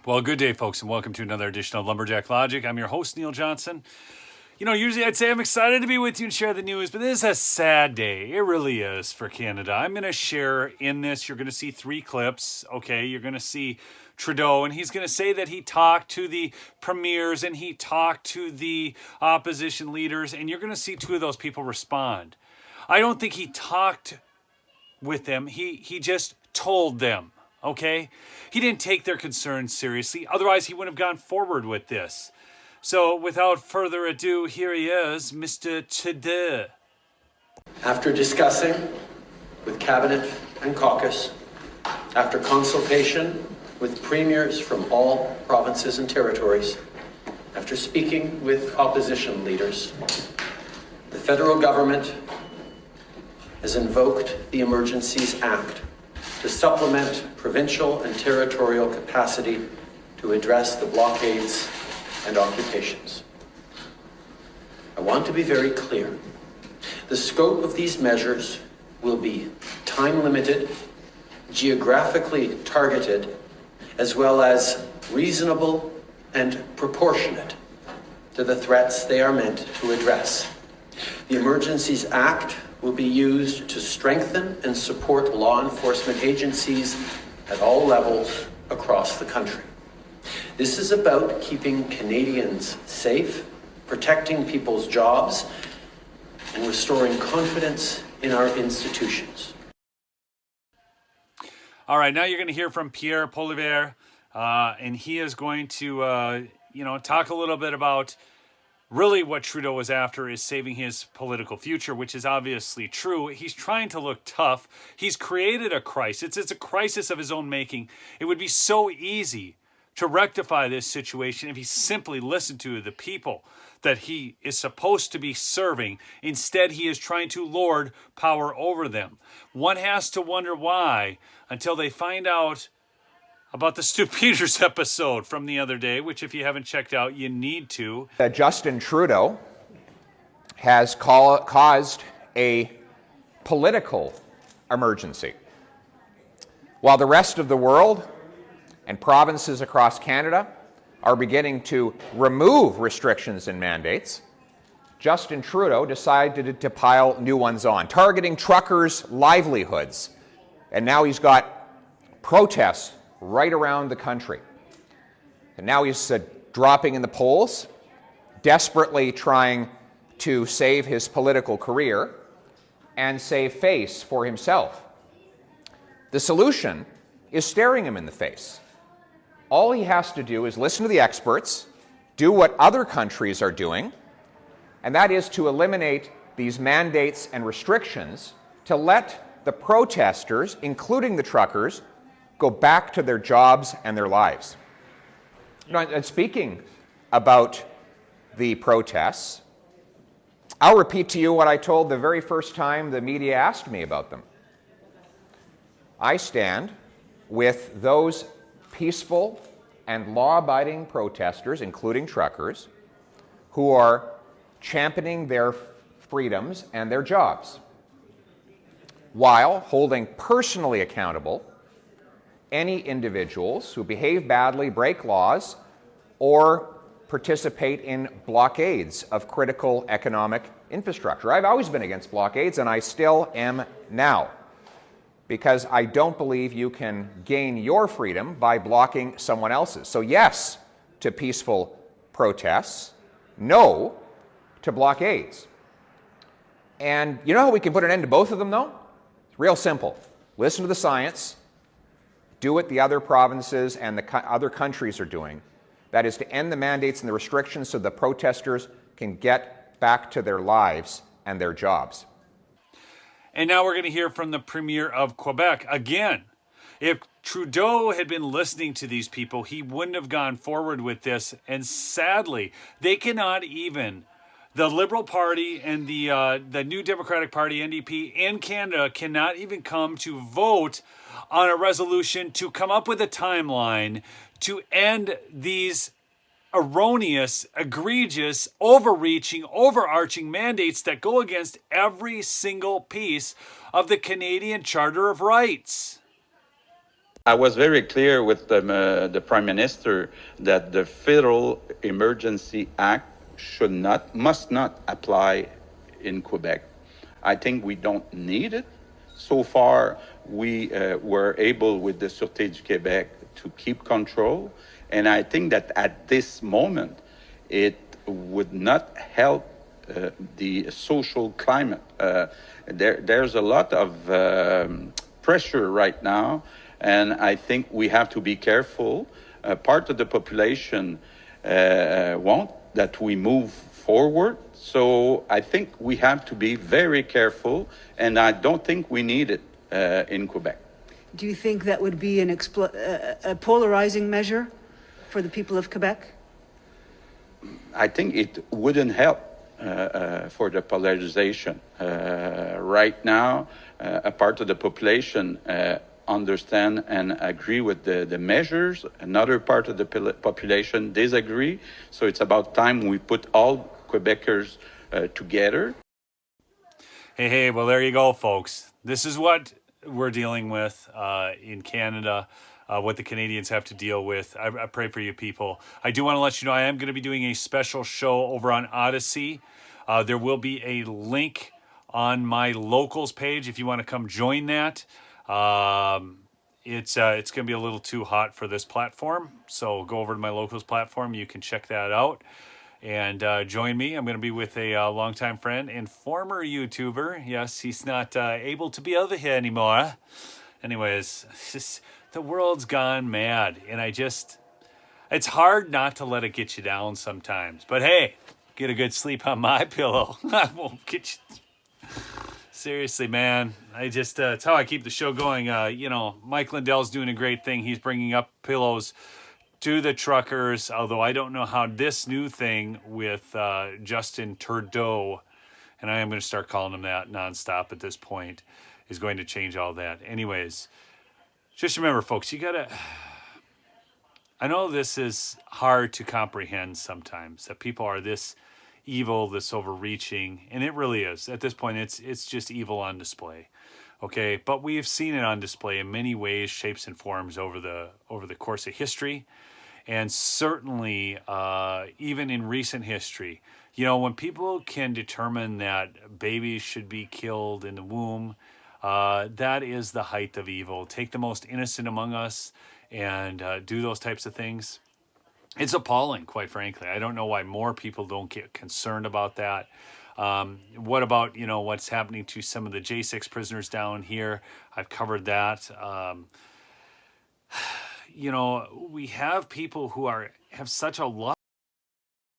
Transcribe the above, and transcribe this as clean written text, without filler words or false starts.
Well, good day, folks, and welcome to another edition of Lumberjack Logic. I'm your host, Neil Johnson. You know, usually I'd say I'm excited to be with you and share the news, but this is a sad day. It really is for Canada. I'm going to share in this, you're going to see 3 clips, okay? You're going to see Trudeau, and he's going to say that he talked to the premiers and he talked to the opposition leaders, and you're going to see 2 of those people respond. I don't think he talked with them. He just told them. Okay? He didn't take their concerns seriously. Otherwise, he wouldn't have gone forward with this. So, without further ado, here he is, Mr. Trudeau. After discussing with Cabinet and caucus, after consultation with premiers from all provinces and territories, after speaking with opposition leaders, the federal government has invoked the Emergencies Act to supplement provincial and territorial capacity to address the blockades and occupations. I want to be very clear. The scope of these measures will be time-limited, geographically targeted, as well as reasonable and proportionate to the threats they are meant to address. The Emergencies Act will be used to strengthen and support law enforcement agencies at all levels across the country. This is about keeping Canadians safe, protecting people's jobs, and restoring confidence in our institutions. All right, now you're going to hear from Pierre Poilievre, and he is going to, talk a little bit about really what Trudeau was after is saving his political future, which is obviously true. He's trying to look tough. He's created a crisis. It's a crisis of his own making. It would be so easy to rectify this situation if he simply listened to the people that he is supposed to be serving. Instead, he is trying to lord power over them. One has to wonder why until they find out about the Stu Peters episode from the other day, which if you haven't checked out, you need to. Justin Trudeau has caused a political emergency. While the rest of the world and provinces across Canada are beginning to remove restrictions and mandates, Justin Trudeau decided to pile new ones on, targeting truckers' livelihoods. And now he's got protests right around the country. And now he's dropping in the polls, desperately trying to save his political career and save face for himself. The solution is staring him in the face. All he has to do is listen to the experts, do what other countries are doing, and that is to eliminate these mandates and restrictions to let the protesters, including the truckers, go back to their jobs and their lives. And speaking about the protests, I'll repeat to you what I told the very first time the media asked me about them. I stand with those peaceful and law-abiding protesters, including truckers, who are championing their freedoms and their jobs, while holding personally accountable any individuals who behave badly, break laws, or participate in blockades of critical economic infrastructure. I've always been against blockades, and I still am now, because I don't believe you can gain your freedom by blocking someone else's. So yes to peaceful protests, no to blockades. And you know how we can put an end to both of them, though? It's real simple. Listen to the science. Do what the other provinces and the other countries are doing. That is to end the mandates and the restrictions so the protesters can get back to their lives and their jobs. And now we're going to hear from the Premier of Quebec again. If Trudeau had been listening to these people, he wouldn't have gone forward with this. And sadly, they cannot even, the Liberal Party and the New Democratic Party, NDP, in Canada cannot even come to vote on a resolution to come up with a timeline to end these erroneous, egregious, overreaching, overarching mandates that go against every single piece of the Canadian Charter of Rights. I was very clear with the Prime Minister that the Federal Emergency Act must not apply in Quebec. I think we don't need it. So far, we were able with the Sûreté du Québec to keep control. And I think that at this moment, it would not help the social climate. There's a lot of pressure right now, and I think we have to be careful. Part of the population won't that we move forward. So I think we have to be very careful, and I don't think we need it in Quebec. Do you think that would be a polarizing measure for the people of Quebec? I think it wouldn't help for the polarization. Right now, a part of the population understand and agree with the measures. Another part of the population disagree. So it's about time we put all Quebecers together. Hey, well, there you go, folks. This is what we're dealing with in Canada, what the Canadians have to deal with. I pray for you people. I do want to let you know I am going to be doing a special show over on Odyssey. There will be a link on my locals page if you want to come join that. It's going to be a little too hot for this platform, so go over to my locals platform. You can check that out and join me. I'm going to be with a longtime friend and former YouTuber. Yes, he's not able to be over here anymore. Anyways, the world's gone mad, and it's hard not to let it get you down sometimes. But hey, get a good sleep on my pillow. I won't get you. Seriously, man. It's how I keep the show going. Mike Lindell's doing a great thing. He's bringing up pillows to the truckers, although I don't know how this new thing with Justin Trudeau, and I am going to start calling him that nonstop at this point, is going to change all that. Anyways, just remember, folks, I know this is hard to comprehend sometimes, that people are this evil, this overreaching, and it really is. At this point, it's just evil on display. Okay, but we've seen it on display in many ways, shapes, and forms over the course of history, and certainly even in recent history. When people can determine that babies should be killed in the womb, that is the height of evil. Take the most innocent among us and do those types of things. It's appalling, quite frankly. I don't know why more people don't get concerned about that. What about, what's happening to some of the J6 prisoners down here? I've covered that. We have people who have such a love